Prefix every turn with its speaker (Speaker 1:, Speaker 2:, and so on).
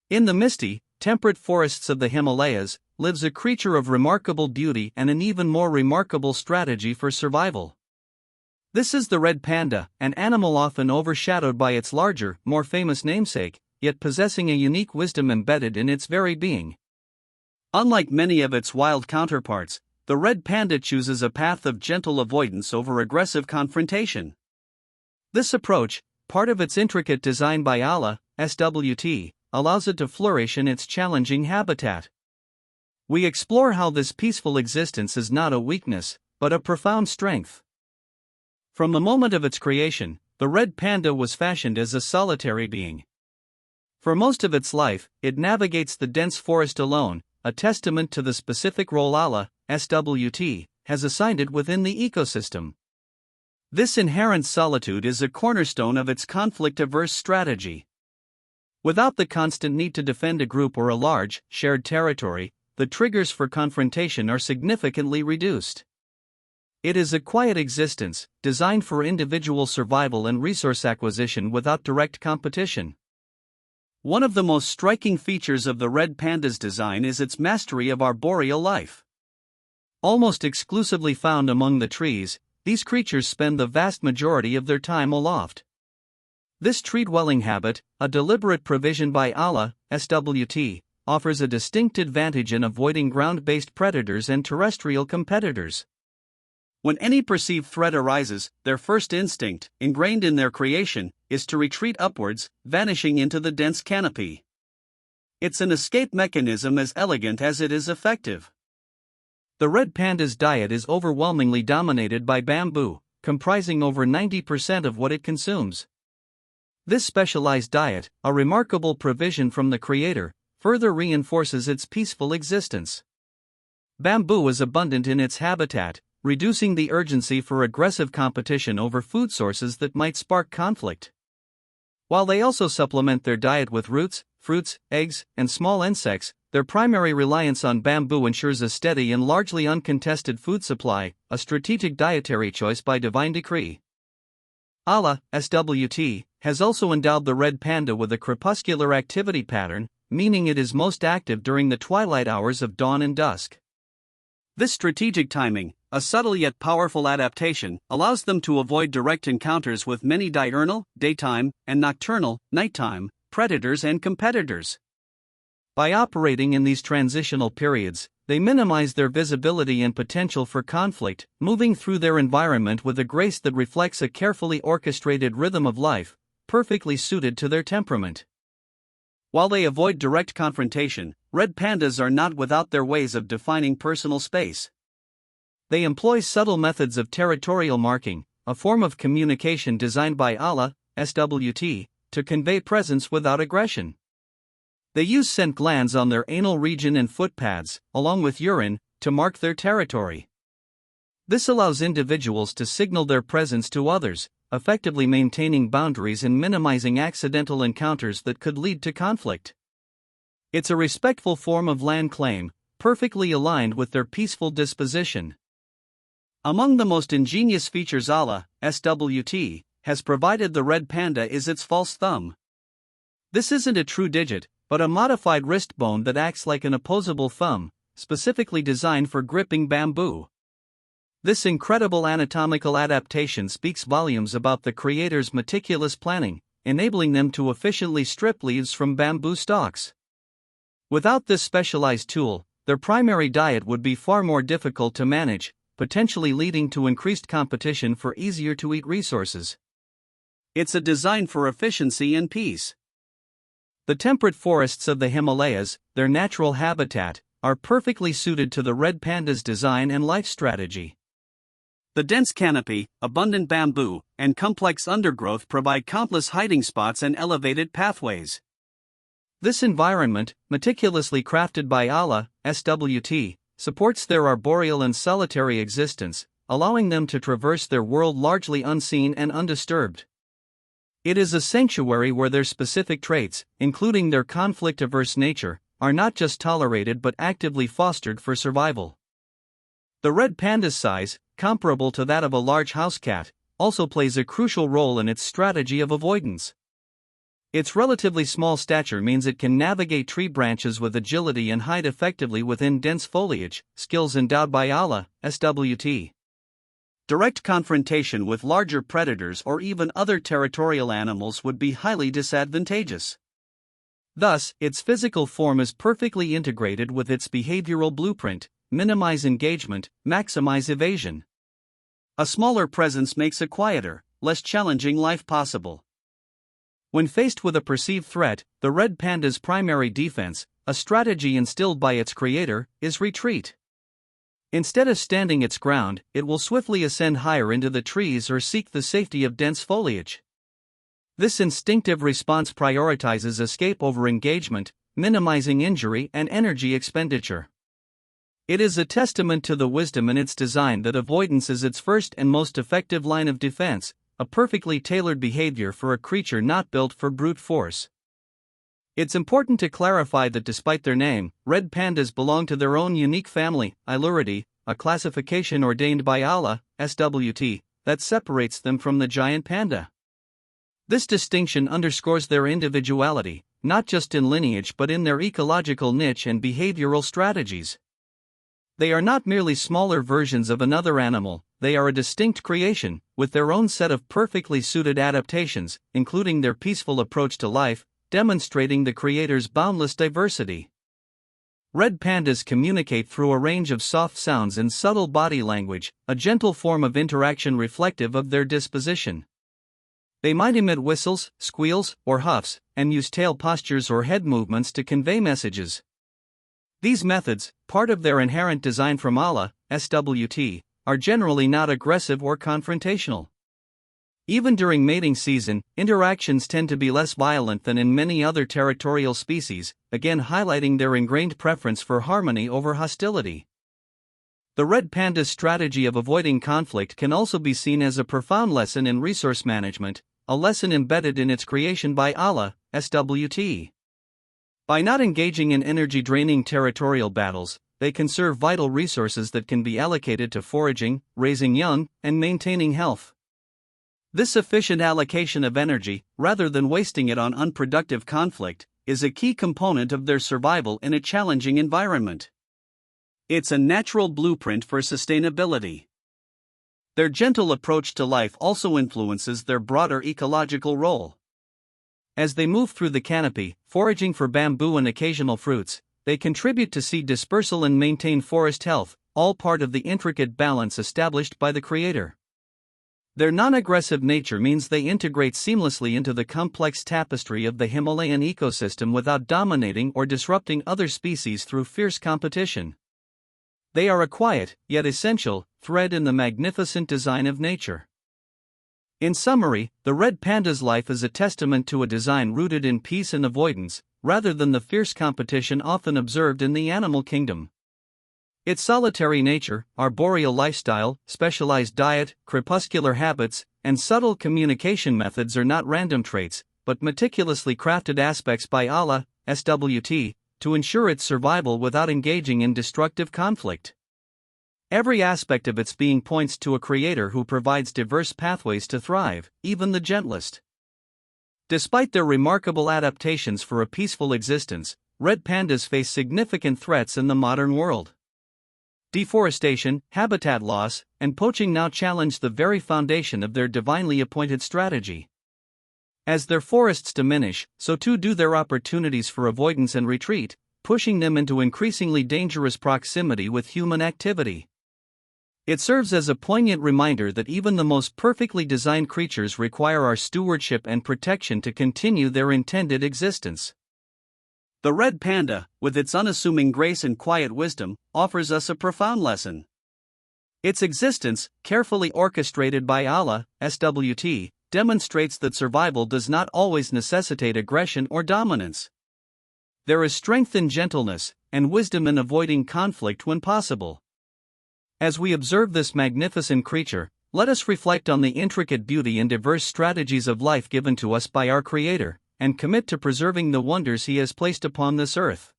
Speaker 1: In the misty, temperate forests of the Himalayas, lives a creature of remarkable beauty and an even more remarkable strategy for survival. This is the red panda, an animal often overshadowed by its larger, more famous namesake, yet possessing a unique wisdom embedded in its very being. Unlike many of its wild counterparts, the red panda chooses a path of gentle avoidance over aggressive confrontation. This approach, part of its intricate design by Allah, SWT, allows it to flourish in its challenging habitat. We explore how this peaceful existence is not a weakness, but a profound strength. From the moment of its creation, the red panda was fashioned as a solitary being. For most of its life, it navigates the dense forest alone, a testament to the specific role Allah, SWT, has assigned it within the ecosystem. This inherent solitude is a cornerstone of its conflict-averse strategy. Without the constant need to defend a group or a large, shared territory, the triggers for confrontation are significantly reduced. It is a quiet existence, designed for individual survival and resource acquisition without direct competition. One of the most striking features of the red panda's design is its mastery of arboreal life. Almost exclusively found among the trees, these creatures spend the vast majority of their time aloft. This tree-dwelling habit, a deliberate provision by Allah, SWT, offers a distinct advantage in avoiding ground-based predators and terrestrial competitors. When any perceived threat arises, their first instinct, ingrained in their creation, is to retreat upwards, vanishing into the dense canopy. It's an escape mechanism as elegant as it is effective. The red panda's diet is overwhelmingly dominated by bamboo, comprising over 90% of what it consumes. This specialized diet, a remarkable provision from the Creator, further reinforces its peaceful existence. Bamboo is abundant in its habitat, reducing the urgency for aggressive competition over food sources that might spark conflict. While they also supplement their diet with roots, fruits, eggs, and small insects, their primary reliance on bamboo ensures a steady and largely uncontested food supply, a strategic dietary choice by divine decree. Allah, SWT, has also endowed the red panda with a crepuscular activity pattern, meaning it is most active during the twilight hours of dawn and dusk. This strategic timing, a subtle yet powerful adaptation, allows them to avoid direct encounters with many diurnal, daytime, and nocturnal, nighttime, predators and competitors. By operating in these transitional periods, they minimize their visibility and potential for conflict, moving through their environment with a grace that reflects a carefully orchestrated rhythm of life, perfectly suited to their temperament. While they avoid direct confrontation, red pandas are not without their ways of defining personal space. They employ subtle methods of territorial marking, a form of communication designed by Allah, SWT, to convey presence without aggression. They use scent glands on their anal region and foot pads, along with urine, to mark their territory. This allows individuals to signal their presence to others, effectively maintaining boundaries and minimizing accidental encounters that could lead to conflict. It's a respectful form of land claim, perfectly aligned with their peaceful disposition. Among the most ingenious features Allah, SWT, has provided the red panda is its false thumb. This isn't a true digit, but a modified wrist bone that acts like an opposable thumb, specifically designed for gripping bamboo. This incredible anatomical adaptation speaks volumes about the Creator's meticulous planning, enabling them to efficiently strip leaves from bamboo stalks. Without this specialized tool, their primary diet would be far more difficult to manage, potentially leading to increased competition for easier-to-eat resources. It's a design for efficiency and peace. The temperate forests of the Himalayas, their natural habitat, are perfectly suited to the red panda's design and life strategy. The dense canopy, abundant bamboo, and complex undergrowth provide countless hiding spots and elevated pathways. This environment, meticulously crafted by Allah, SWT, supports their arboreal and solitary existence, allowing them to traverse their world largely unseen and undisturbed. It is a sanctuary where their specific traits, including their conflict-averse nature, are not just tolerated but actively fostered for survival. The red panda's size, comparable to that of a large house cat, also plays a crucial role in its strategy of avoidance. Its relatively small stature means it can navigate tree branches with agility and hide effectively within dense foliage, skills endowed by Allah, SWT. Direct confrontation with larger predators or even other territorial animals would be highly disadvantageous. Thus, its physical form is perfectly integrated with its behavioral blueprint: minimize engagement, maximize evasion. A smaller presence makes a quieter, less challenging life possible. When faced with a perceived threat, the red panda's primary defense, a strategy instilled by its creator, is retreat. Instead of standing its ground, it will swiftly ascend higher into the trees or seek the safety of dense foliage. This instinctive response prioritizes escape over engagement, minimizing injury and energy expenditure. It is a testament to the wisdom in its design that avoidance is its first and most effective line of defense, a perfectly tailored behavior for a creature not built for brute force. It's important to clarify that despite their name, red pandas belong to their own unique family, Iluridae, a classification ordained by Allah, SWT, that separates them from the giant panda. This distinction underscores their individuality, not just in lineage but in their ecological niche and behavioral strategies. They are not merely smaller versions of another animal, they are a distinct creation, with their own set of perfectly suited adaptations, including their peaceful approach to life, demonstrating the creator's boundless diversity. Red pandas communicate through a range of soft sounds and subtle body language, a gentle form of interaction reflective of their disposition. They might emit whistles, squeals, or huffs, and use tail postures or head movements to convey messages. These methods, part of their inherent design from Allah, SWT, are generally not aggressive or confrontational. Even during mating season, interactions tend to be less violent than in many other territorial species, again highlighting their ingrained preference for harmony over hostility. The red panda's strategy of avoiding conflict can also be seen as a profound lesson in resource management, a lesson embedded in its creation by Allah, SWT. By not engaging in energy-draining territorial battles, they conserve vital resources that can be allocated to foraging, raising young, and maintaining health. This efficient allocation of energy, rather than wasting it on unproductive conflict, is a key component of their survival in a challenging environment. It's a natural blueprint for sustainability. Their gentle approach to life also influences their broader ecological role. As they move through the canopy, foraging for bamboo and occasional fruits, they contribute to seed dispersal and maintain forest health, all part of the intricate balance established by the Creator. Their non-aggressive nature means they integrate seamlessly into the complex tapestry of the Himalayan ecosystem without dominating or disrupting other species through fierce competition. They are a quiet, yet essential, thread in the magnificent design of nature. In summary, the red panda's life is a testament to a design rooted in peace and avoidance, rather than the fierce competition often observed in the animal kingdom. Its solitary nature, arboreal lifestyle, specialized diet, crepuscular habits, and subtle communication methods are not random traits, but meticulously crafted aspects by Allah, SWT, to ensure its survival without engaging in destructive conflict. Every aspect of its being points to a creator who provides diverse pathways to thrive, even the gentlest. Despite their remarkable adaptations for a peaceful existence, red pandas face significant threats in the modern world. Deforestation, habitat loss, and poaching now challenge the very foundation of their divinely appointed strategy. As their forests diminish, so too do their opportunities for avoidance and retreat, pushing them into increasingly dangerous proximity with human activity. It serves as a poignant reminder that even the most perfectly designed creatures require our stewardship and protection to continue their intended existence. The red panda, with its unassuming grace and quiet wisdom, offers us a profound lesson. Its existence, carefully orchestrated by Allah, SWT, demonstrates that survival does not always necessitate aggression or dominance. There is strength in gentleness, and wisdom in avoiding conflict when possible. As we observe this magnificent creature, let us reflect on the intricate beauty and diverse strategies of life given to us by our Creator, and commit to preserving the wonders He has placed upon this earth.